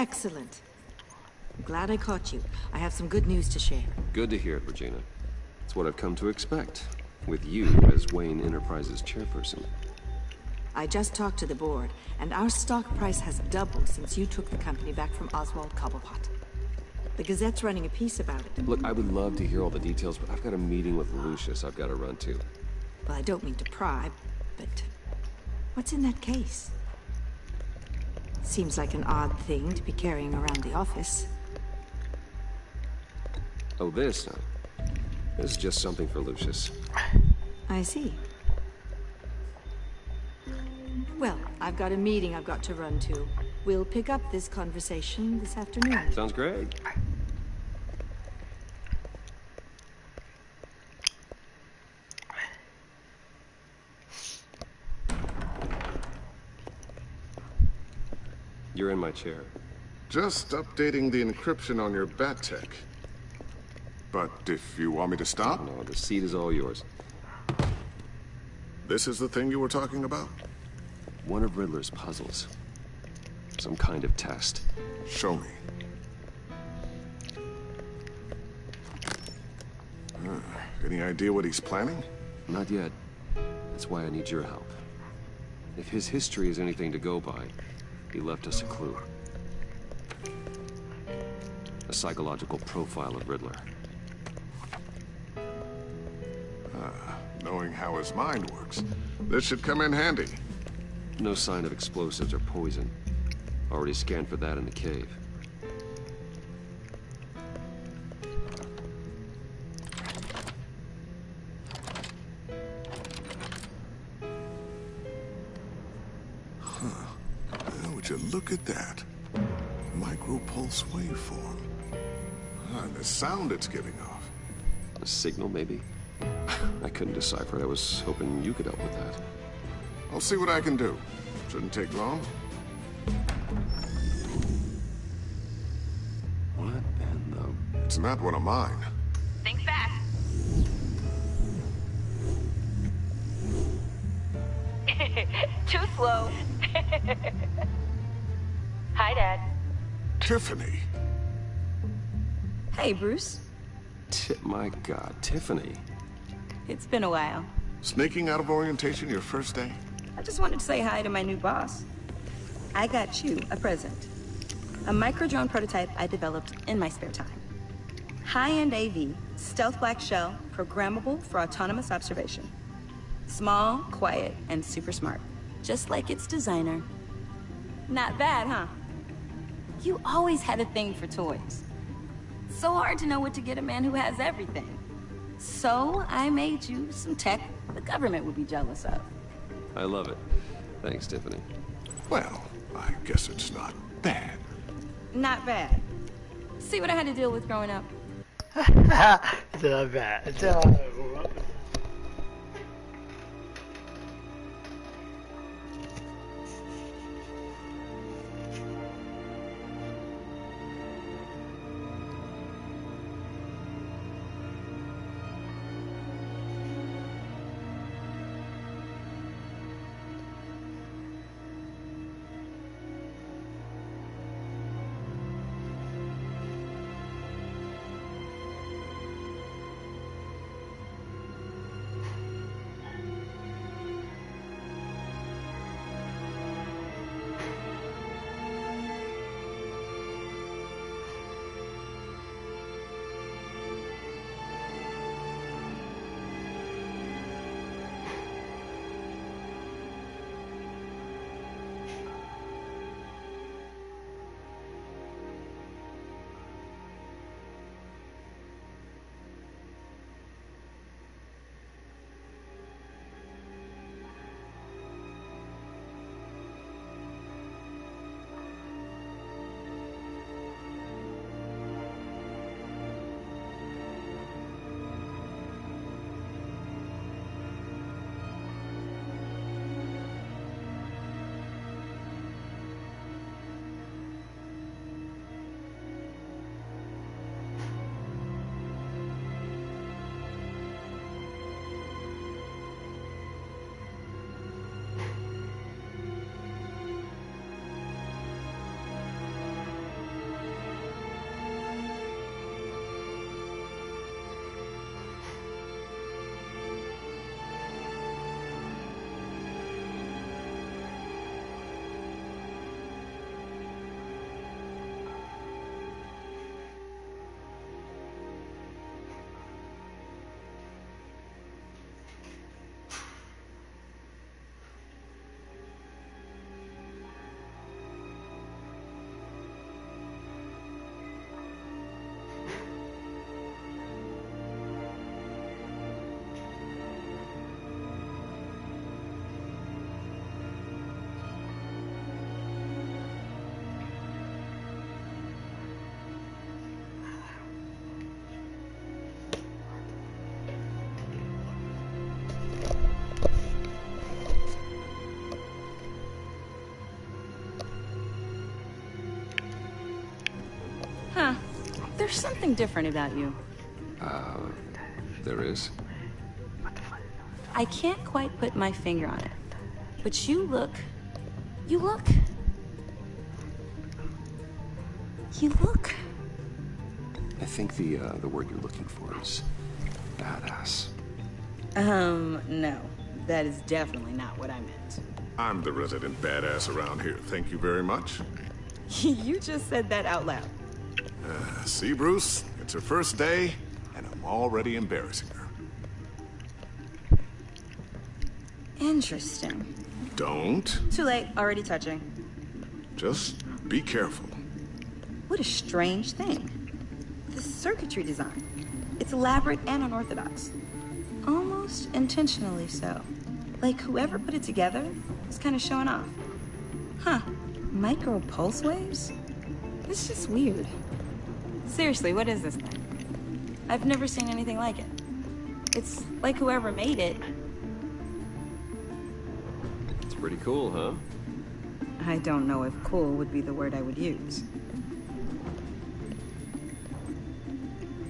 Excellent. Glad I caught you. I have some good news to share. Good to hear it, Regina. It's what I've come to expect, with you as Wayne Enterprises chairperson. I just talked to the board, and our stock price has doubled since you took the company back from Oswald Cobblepot. The Gazette's running a piece about it. Look, I would love to hear all the details, but I've got a meeting with Lucius I've got to run to. Well, I don't mean to pry, but what's in that case? Seems like an odd thing to be carrying around the office. Oh, this? This is just something for Lucius. I see. Well, I've got a meeting I've got to run to. We'll pick up this conversation this afternoon. Sounds great. You're in my chair. Just updating the encryption on your bat tech. But if you want me to stop? No, the seat is all yours. This is the thing you were talking about? One of Riddler's puzzles. Some kind of test. Show me. Any idea what he's planning? Not yet. That's why I need your help. If his history is anything to go by, he left us a clue. A psychological profile of Riddler. Knowing how his mind works, this should come in handy. No sign of explosives or poison. Already scanned for that in the cave. Well, would you look at that? Micropulse waveform. And the sound it's giving off. A signal, maybe? I couldn't decipher it. I was hoping you could help with that. I'll see what I can do. Shouldn't take long. What in the... It's not one of mine. Think fast. Too slow. Hi, Dad. Tiffany. Hey, Bruce. My God, Tiffany. It's been a while. Sneaking out of orientation your first day? I just wanted to say hi to my new boss. I got you a present. A micro-drone prototype I developed in my spare time. High-end AV, stealth black shell, programmable for autonomous observation. Small, quiet, and super smart. Just like its designer. Not bad, huh? You always had a thing for toys. So hard to know what to get a man who has everything. So I made you some tech the government would be jealous of. I love it. Thanks, Tiffany. Well, I guess it's not bad. Not bad. See what I had to deal with growing up? The bad. There's something different about you. There is? I can't quite put my finger on it. But you look... You look... I think the word you're looking for is badass. No. That is definitely not what I meant. I'm the resident badass around here. Thank you very much. You just said that out loud. See, Bruce? It's her first day, and I'm already embarrassing her. Interesting. Don't. Too late. Already touching. Just be careful. What a strange thing. The circuitry design. It's elaborate and unorthodox. Almost intentionally so. Like whoever put it together is kind of showing off. Huh. Micro pulse waves? It's just weird. Seriously, what is this thing? I've never seen anything like it. It's like whoever made it. It's pretty cool, huh? I don't know if cool would be the word I would use.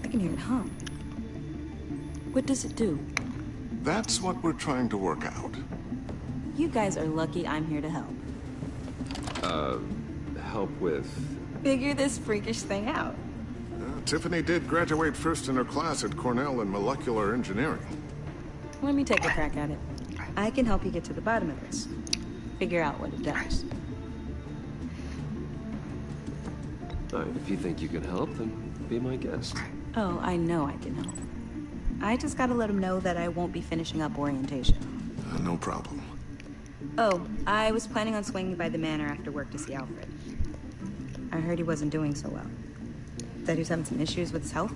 I can hear it hum. What does it do? That's what we're trying to work out. You guys are lucky I'm here to help. Help with... Figure this freakish thing out. Tiffany did graduate first in her class at Cornell in molecular engineering. Let me take a crack at it. I can help you get to the bottom of this. Figure out what it does. All right, if you think you can help, then be my guest. Oh, I know I can help. I just gotta let him know that I won't be finishing up orientation. No problem. Oh, I was planning on swinging by the manor after work to see Alfred. I heard he wasn't doing so well. That he was having some issues with his health.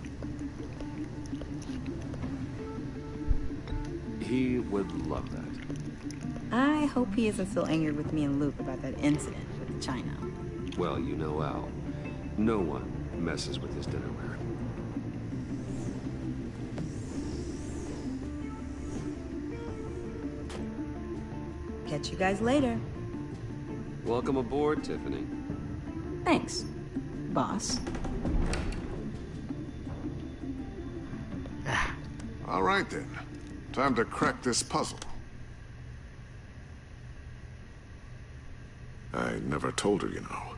He would love that. I hope he isn't still angered with me and Luke about that incident with China. Well, you know Al. No one messes with his dinnerware. Catch you guys later. Welcome aboard, Tiffany. Thanks, boss. All right, then. Time to crack this puzzle. I never told her, you know.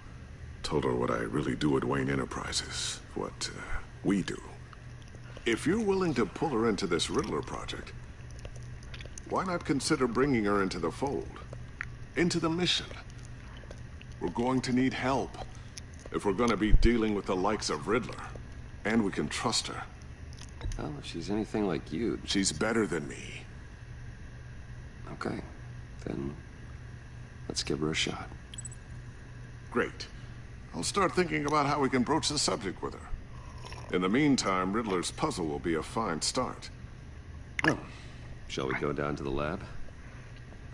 Told her what I really do at Wayne Enterprises. What we do. If you're willing to pull her into this Riddler project, why not consider bringing her into the fold? Into the mission? We're going to need help if we're going to be dealing with the likes of Riddler. And we can trust her. Well, if she's anything like you... She's better than me. Okay, then let's give her a shot. Great. I'll start thinking about how we can broach the subject with her. In the meantime, Riddler's puzzle will be a fine start. Oh, shall we go down to the lab?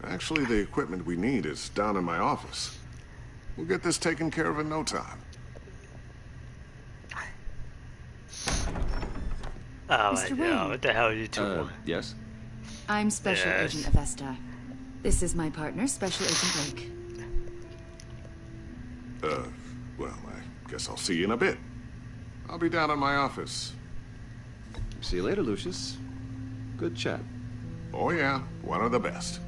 Actually, the equipment we need is down in my office. We'll get this taken care of in no time. Oh Mr. my Wayne. god, what the hell are you two doing? Yes? I'm Special Yes. Agent Avesta. This is my partner, Special Agent Blake. Well, I guess I'll see you in a bit. I'll be down in my office. See you later, Lucius. Good chat. Oh yeah, one of the best.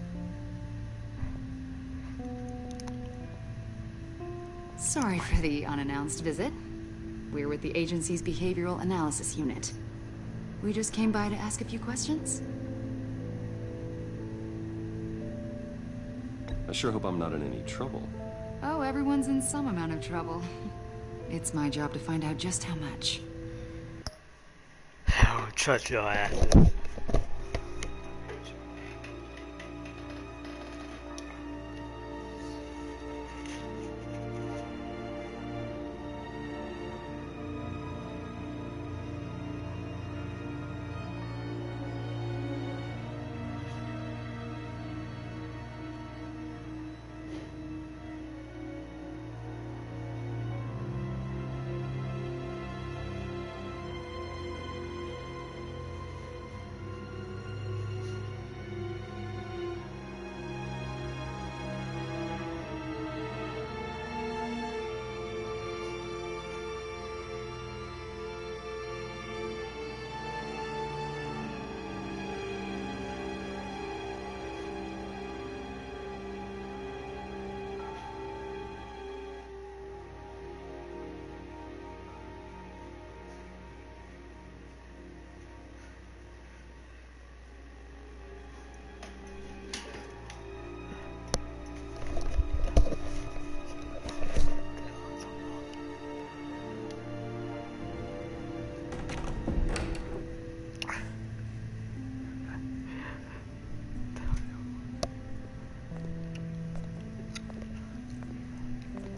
Sorry for the unannounced visit. We're with the agency's behavioral analysis unit. We just came by to ask a few questions. I sure hope I'm not in any trouble. Oh, everyone's in some amount of trouble. It's my job to find out just how much. Oh, trust your ass.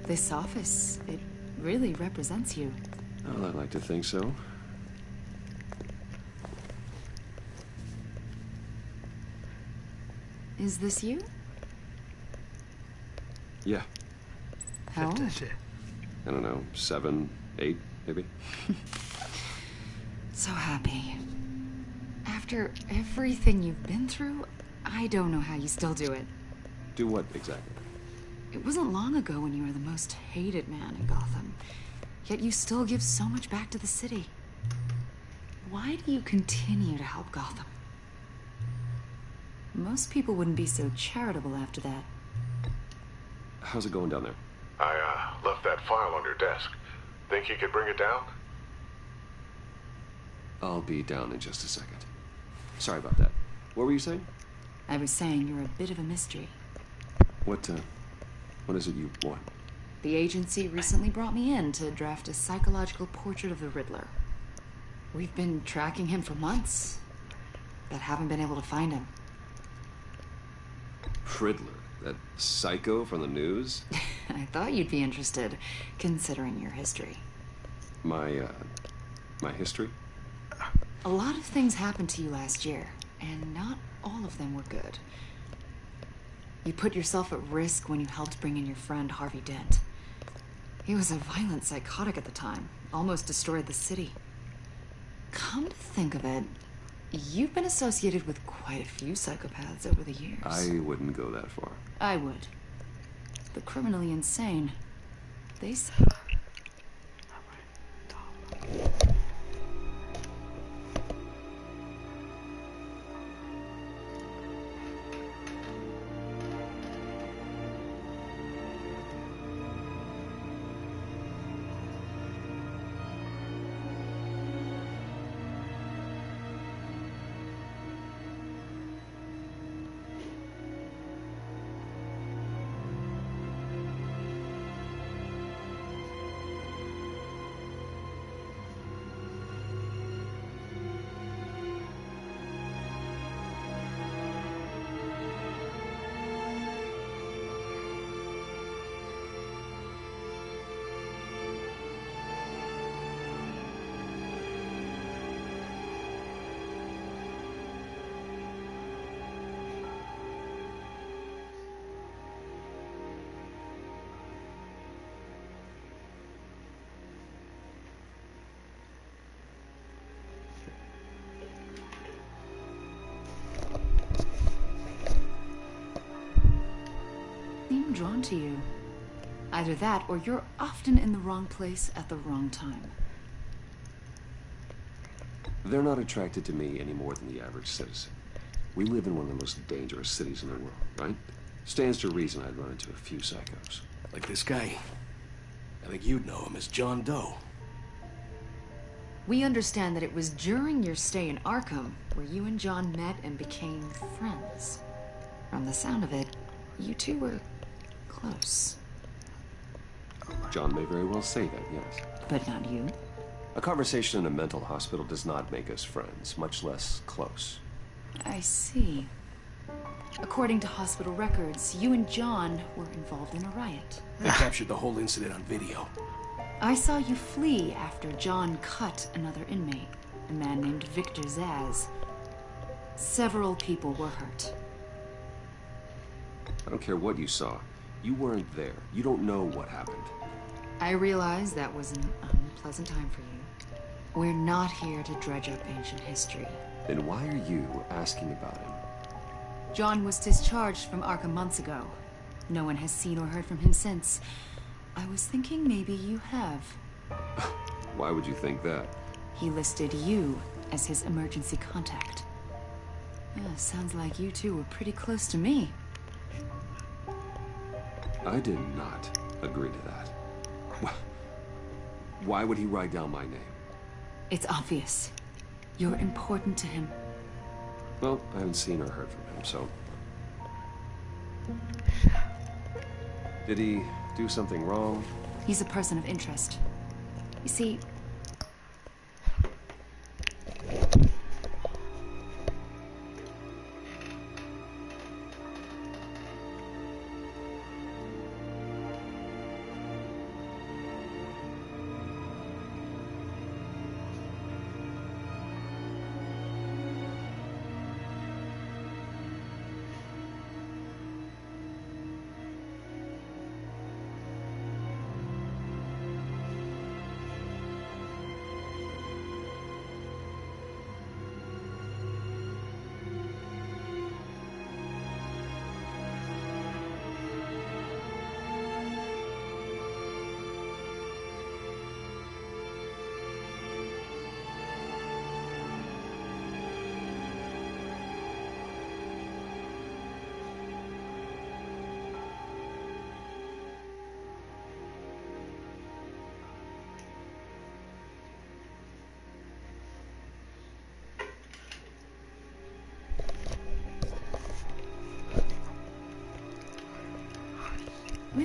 This office, it really represents you. Well, I'd like to think so. Is this you? Yeah, How old? That's it. I don't know, 7, 8, maybe? So happy. After everything you've been through, I don't know how you still do it. Do what exactly? It wasn't long ago when you were the most hated man in Gotham. Yet you still give so much back to the city. Why do you continue to help Gotham? Most people wouldn't be so charitable after that. How's it going down there? I left that file on your desk. Think you could bring it down? I'll be down in just a second. Sorry about that. What were you saying? I was saying you're a bit of a mystery. What is it you want? The agency recently brought me in to draft a psychological portrait of the Riddler. We've been tracking him for months, but haven't been able to find him. Riddler? That psycho from the news? I thought you'd be interested, considering your history. My history? A lot of things happened to you last year, and not all of them were good. You put yourself at risk when you helped bring in your friend Harvey Dent. He was a violent psychotic at the time, almost destroyed the city. Come to think of it, you've been associated with quite a few psychopaths over the years. I wouldn't go that far. I would. The criminally insane, they say. I'm drawn to you. Either that, or you're often in the wrong place at the wrong time. They're not attracted to me any more than the average citizen. We live in one of the most dangerous cities in the world, right? Stands to reason I'd run into a few psychos. Like this guy. I think you'd know him as John Doe. We understand that it was during your stay in Arkham where you and John met and became friends. From the sound of it, you two were close. John may very well say that, yes. But not you. A conversation in a mental hospital does not make us friends, much less close. I see. According to hospital records, you and John were involved in a riot. They captured the whole incident on video. I saw you flee after John cut another inmate, a man named Victor Zaz. Several people were hurt. I don't care what you saw. You weren't there. You don't know what happened. I realize that was an unpleasant time for you. We're not here to dredge up ancient history. Then why are you asking about him? John was discharged from Arkham months ago. No one has seen or heard from him since. I was thinking maybe you have. Why would you think that? He listed you as his emergency contact. Sounds like you two were pretty close to me. I did not agree to that. Why would he write down my name? It's obvious. You're important to him. Well, I haven't seen or heard from him, so... Did he do something wrong? He's a person of interest. You see,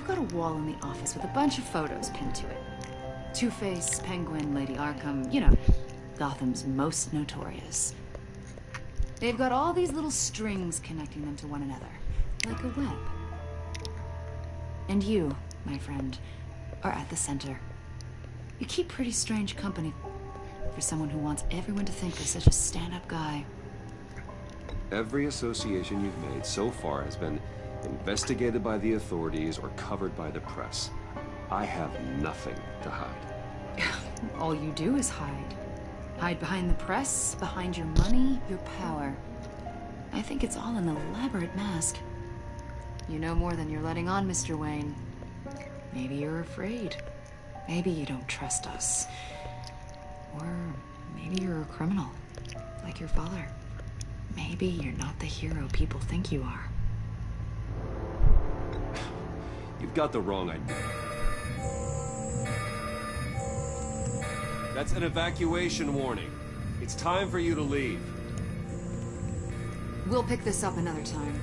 We've got a wall in the office with a bunch of photos pinned to it. Two-Face, Penguin, Lady Arkham, you know, Gotham's most notorious. They've got all these little strings connecting them to one another, like a web. And you, my friend, are at the center. You keep pretty strange company for someone who wants everyone to think you're such a stand-up guy. Every association you've made so far has been investigated by the authorities or covered by the press. I have nothing to hide. All you do is hide. Hide behind the press, behind your money, your power. I think it's all an elaborate mask. You know more than you're letting on, Mr. Wayne. Maybe you're afraid. Maybe you don't trust us. Or maybe you're a criminal, like your father. Maybe you're not the hero people think you are. You've got the wrong idea. That's an evacuation warning. It's time for you to leave. We'll pick this up another time.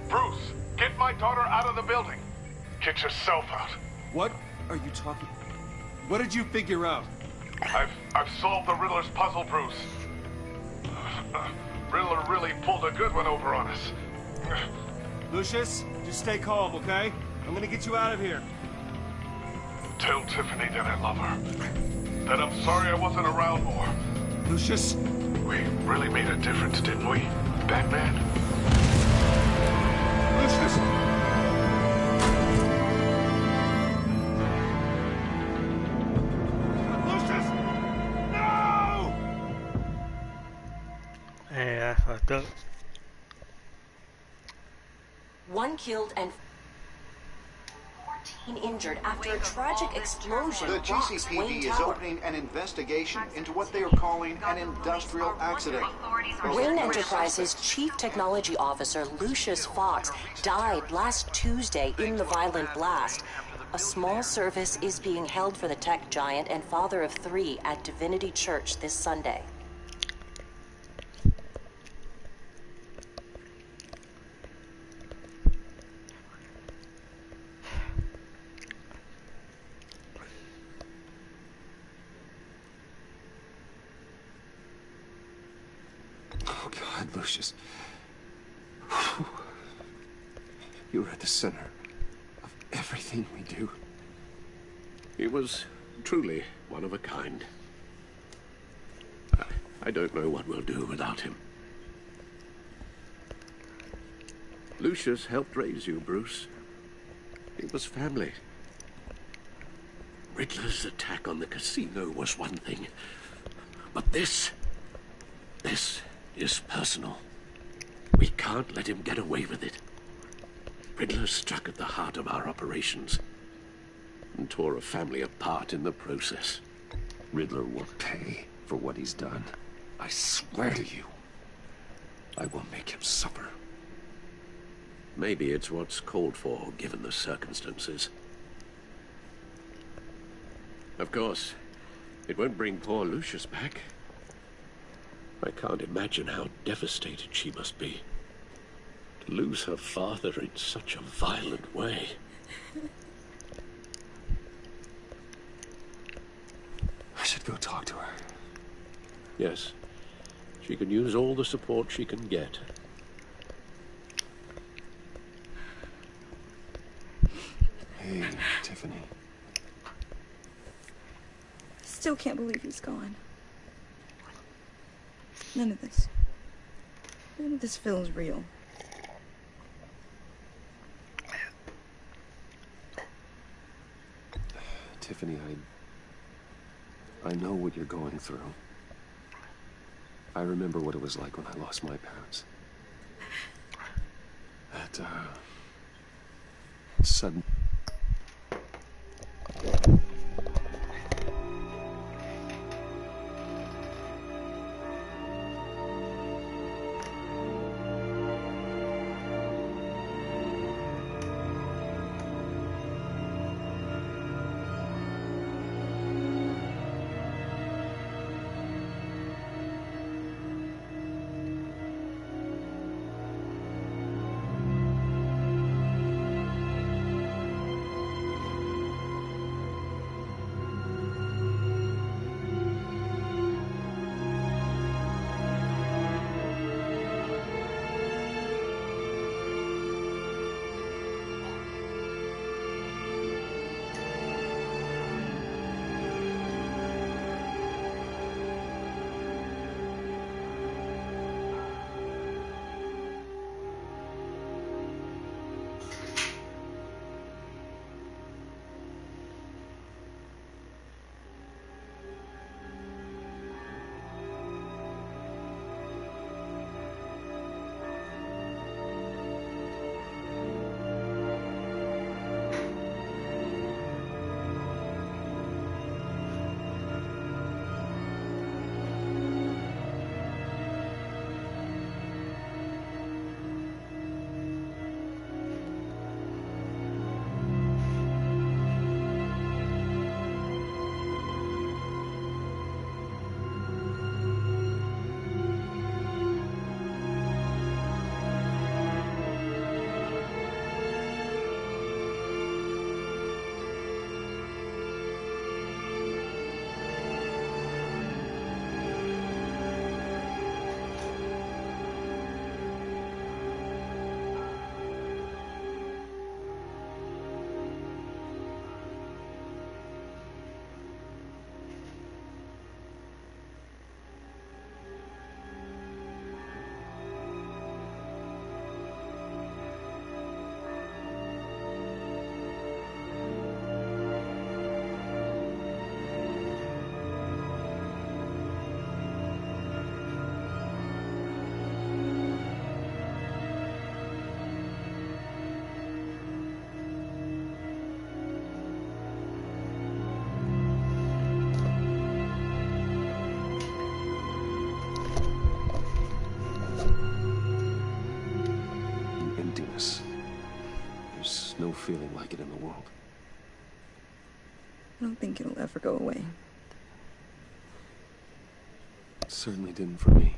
Bruce, get my daughter out of the building. Get yourself out. What are you talking? What did you figure out? I've solved the Riddler's puzzle, Bruce. Riddler really pulled a good one over on us. Lucius, just stay calm, okay? I'm gonna get you out of here. Tell Tiffany that I love her. That I'm sorry I wasn't around more. Lucius? We really made a difference, didn't we, Batman? Lucius! Lucius! No! Yeah, I fucked up. One killed and 14 injured after a tragic explosion The rocks Wayne GCPD is Tower. opening an investigation into what they are calling an industrial accident. Wayne Enterprises Chief Technology Officer Lucius Fox died last Tuesday in the violent blast. A small service is being held for the tech giant and father of 3 at Divinity Church this Sunday. Oh, God, Lucius. You were at the center of everything we do. He was truly one of a kind. I don't know what we'll do without him. Lucius helped raise you, Bruce. It was family. Riddler's attack on the casino was one thing, but this is personal. We can't let him get away with it. Riddler struck at the heart of our operations and tore a family apart in the process. Riddler will pay for what he's done. I swear to you, I will make him suffer. Maybe it's what's called for, given the circumstances. Of course, it won't bring poor Lucius back. I can't imagine how devastated she must be. To lose her father in such a violent way. I should go talk to her. Yes, she can use all the support she can get. Hey, Tiffany. Still can't believe he's gone. None of this feels real. Tiffany, I know what you're going through. I remember what it was like when I lost my parents. That, sudden... loneliness. There's no feeling like it in the world. I don't think it'll ever go away. It certainly didn't for me.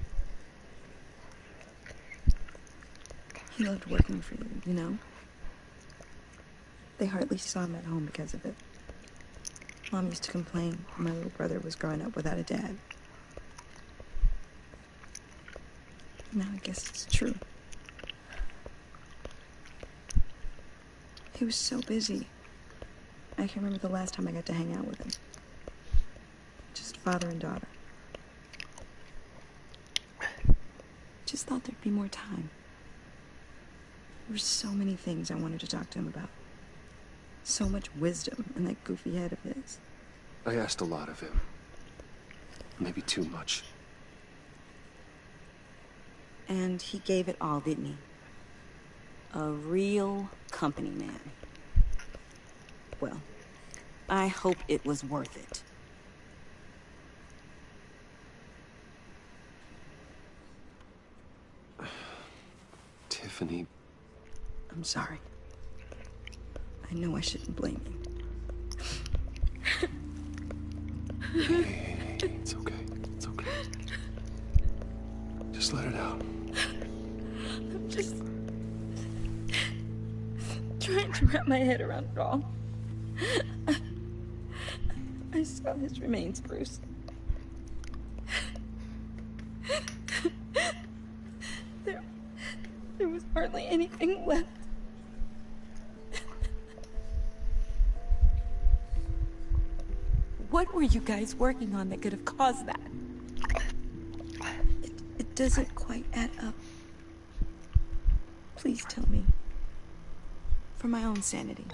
He loved working for you, you know? They hardly saw him at home because of it. Mom used to complain my little brother was growing up without a dad. Now I guess it's true. He was so busy. I can't remember the last time I got to hang out with him. Just father and daughter. Just thought there'd be more time. There were so many things I wanted to talk to him about. So much wisdom in that goofy head of his. I asked a lot of him. Maybe too much. And he gave it all, didn't he? A real company man. Well, I hope it was worth it. Tiffany. I'm sorry. I know I shouldn't blame you. Hey, it's okay. It's okay. Just let it out. I'm just trying to wrap my head around it all. I saw his remains, Bruce. There was hardly anything left. What were you guys working on that could have caused that? It doesn't quite add up. Please tell me. For my own sanity.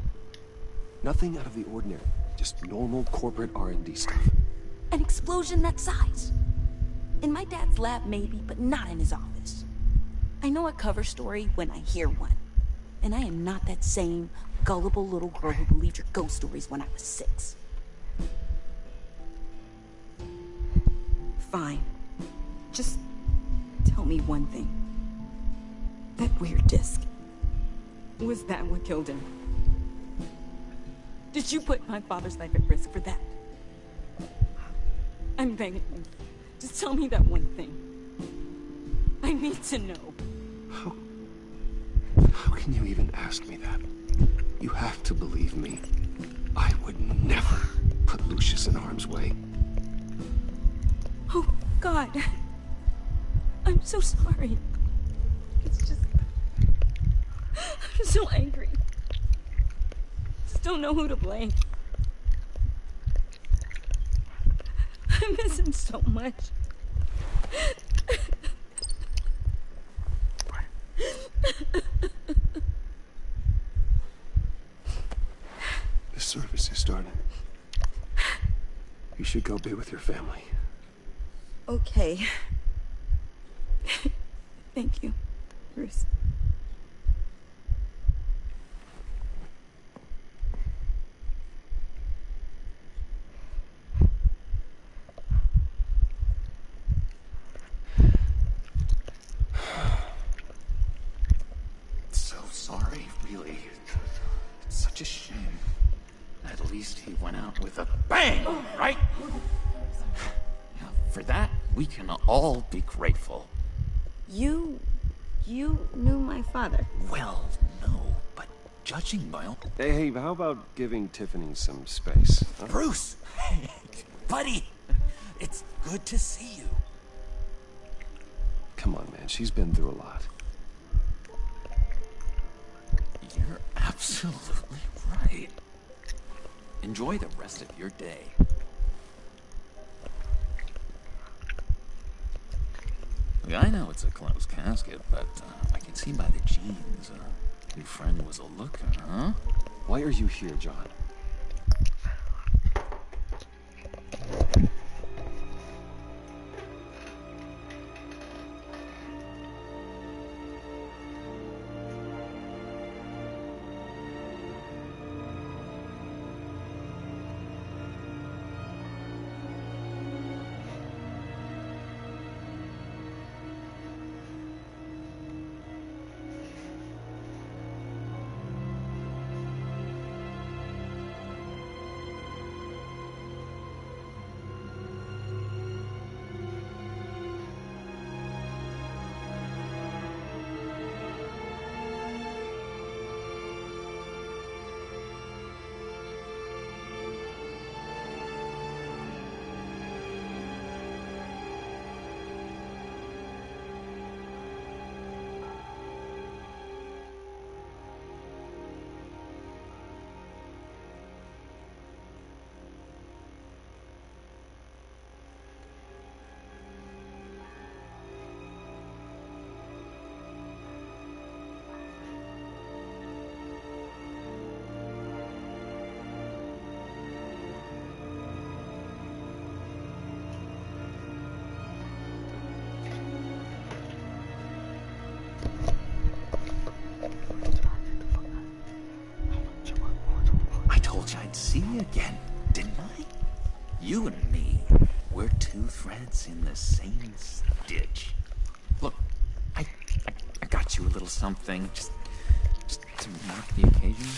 Nothing out of the ordinary. Just normal corporate R&D stuff. An explosion that size. In my dad's lab, maybe, but not in his office. I know a cover story when I hear one. And I am not that same gullible little girl who believed your ghost stories when I was 6. Fine. Just tell me one thing. That weird disc. Was that what killed him? Did you put my father's life at risk for that? I'm begging you. Just tell me that one thing. I need to know. How can you even ask me that? You have to believe me. I would never put Lucius in harm's way. Oh, God. I'm so sorry. It's just... I'm so angry. Just don't know who to blame. I miss him so much. The service is starting. You should go be with your family. Okay. Thank you, Bruce. So sorry, really. It's such a shame. At least he went out with a bang, right? Yeah, for that, we can all be grateful. You knew my father. Well, no, but judging by all... Hey, how about giving Tiffany some space? Huh? Bruce! Buddy! It's good to see you. Come on, man. She's been through a lot. You're absolutely right. Enjoy the rest of your day. I know it's a closed casket, but I can see by the jeans. Your friend was a looker, huh? Why are you here, John? could see again, didn't I? You and me, we're two threads in the same stitch. Look, I got you a little something, just to mark the occasion.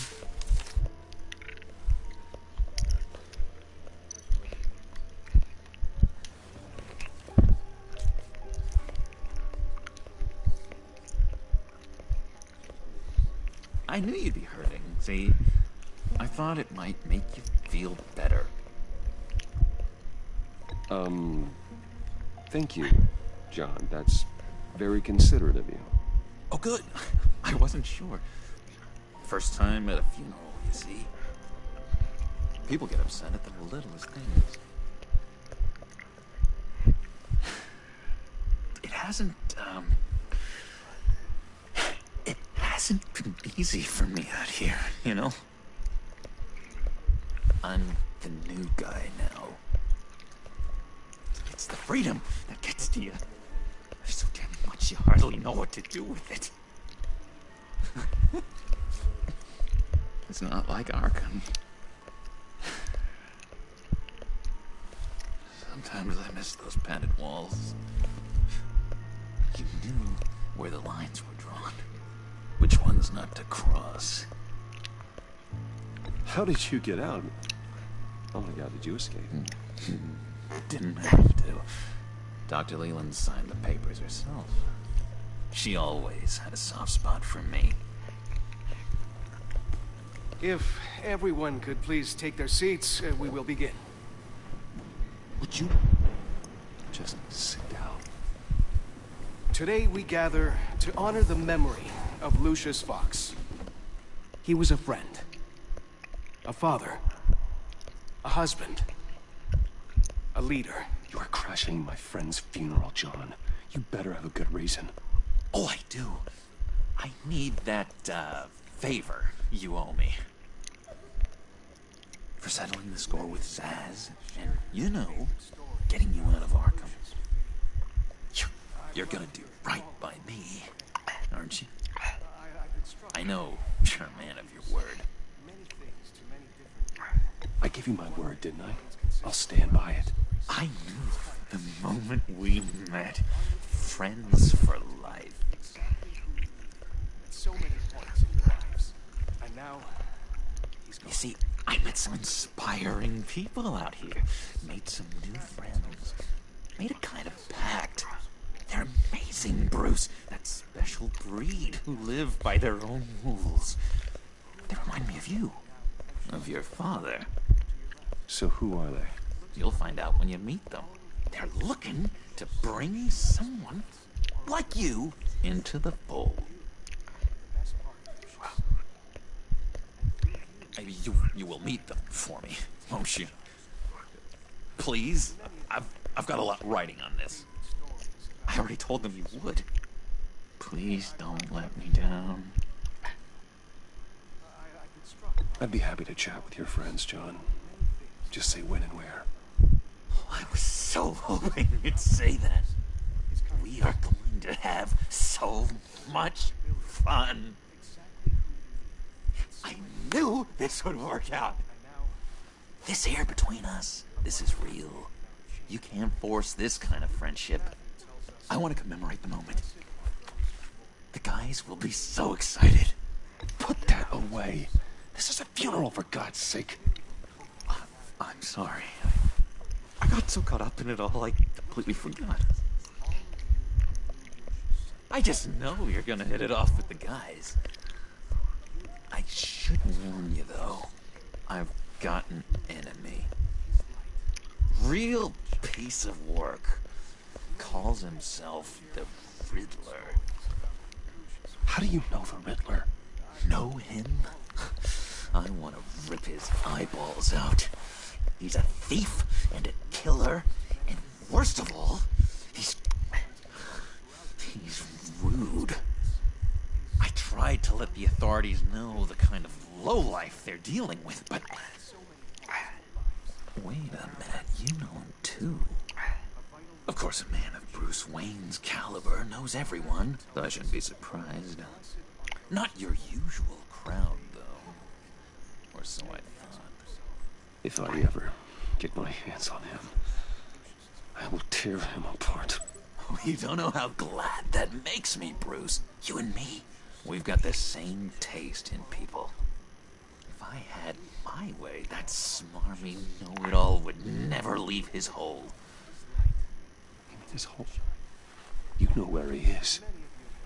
I knew you'd be hurting, see? I thought it might make you feel better. Thank you, John. That's very considerate of you. Oh, good. I wasn't sure. First time at a funeral, you see. People get upset at the littlest things. It hasn't been easy for me out here, you know? I'm the new guy now. It's the freedom that gets to you. There's so damn much you hardly know what to do with it. It's not like Arkham. Sometimes I miss those padded walls. You knew where the lines were drawn. Which ones not to cross. How did you get out? Oh my god, did you escape? Didn't have to. Dr. Leland signed the papers herself. She always had a soft spot for me. If everyone could please take their seats, we will begin. Would you just sit down? Today we gather to honor the memory of Lucius Fox. He was a friend, a father, a husband, a leader. You are crashing my friend's funeral, John. You better have a good reason. Oh, I do. I need that, favor you owe me. For settling the score with Zaz, and, you know, getting you out of Arkham. You're gonna do right by me, aren't you? I know you're a man of your word. I gave you my word, didn't I? I'll stand by it. I knew the moment we met. Friends for life. So many points in your lives. And now, he's gone. You see, I met some inspiring people out here. Made some new friends. Made a kind of pact. They're amazing, Bruce. That special breed who live by their own rules. They remind me of you. Of your father. So who are they? You'll find out when you meet them. They're looking to bring someone like you into the fold. Maybe you will meet them for me, won't you? Please? I've got a lot writing on this. I already told them you would. Please don't let me down. I'd be happy to chat with your friends, John. Just say when and where. Oh, I was so hoping you'd say that. We are going to have so much fun. I knew this would work out. This here between us, this is real. You can't force this kind of friendship. I want to commemorate the moment. The guys will be so excited. Put that away. This is a funeral, for God's sake. I'm sorry. I got so caught up in it all, I completely forgot. I just know you're gonna hit it off with the guys. I should warn you, though. I've got an enemy. Real piece of work. Calls himself the Riddler. How do you know the Riddler? Know him? I want to rip his eyeballs out. He's a thief and a killer, and worst of all, he's rude. I tried to let the authorities know the kind of lowlife they're dealing with, but... Wait a minute, you know him too. Of course, a man of Bruce Wayne's caliber knows everyone, so I shouldn't be surprised. Not your usual crowd, though. Or so I thought. If I ever get my hands on him, I will tear him apart. You don't know how glad that makes me, Bruce. You and me, we've got the same taste in people. If I had my way, that smarmy know-it-all would never leave his hole. His hole? You know where he is.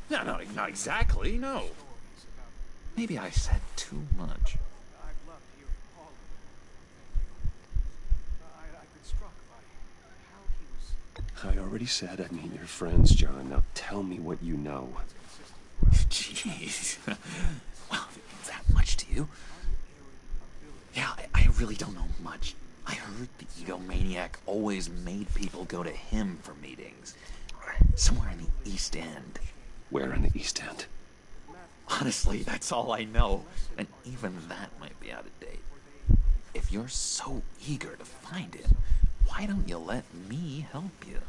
No, not exactly, no. Maybe I said too much. I already said I'd meet your friends, John. Now tell me what you know. Jeez. Well, that much to you? Yeah, I really don't know much. I heard the egomaniac always made people go to him for meetings. Somewhere in the East End. Where in the East End? Honestly, that's all I know. And even that might be out of date. If you're so eager to find him, why don't you let me help you?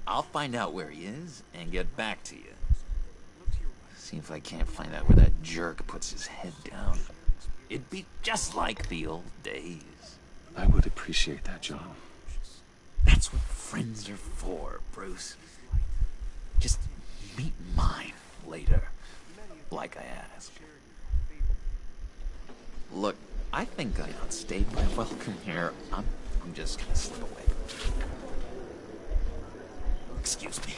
I'll find out where he is and get back to you. See if I can't find out where that jerk puts his head down. It'd be just like the old days. I would appreciate that, John. That's what friends are for, Bruce. Just meet mine later, like I asked. Look, I think I outstayed my welcome here. I'm just gonna slip away. Excuse me.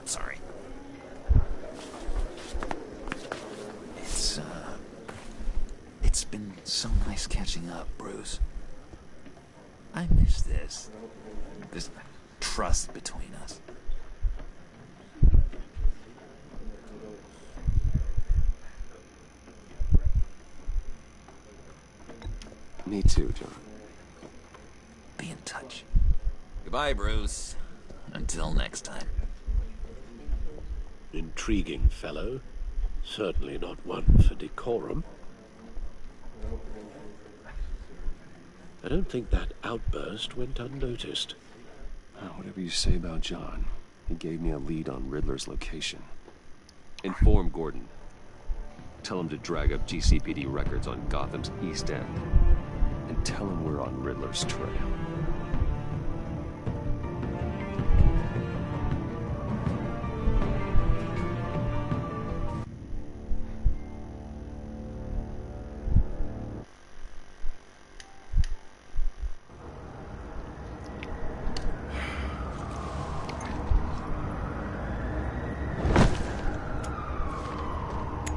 I'm sorry. It's been so nice catching up, Bruce. I miss this trust between us. Me too, John. Be in touch. Goodbye, Bruce. Until next time. Intriguing fellow. Certainly not one for decorum. I don't think that outburst went unnoticed. Whatever you say about John, he gave me a lead on Riddler's location. Inform Gordon. Tell him to drag up GCPD records on Gotham's East End. And tell him we're on Riddler's trail.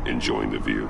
Enjoying the view?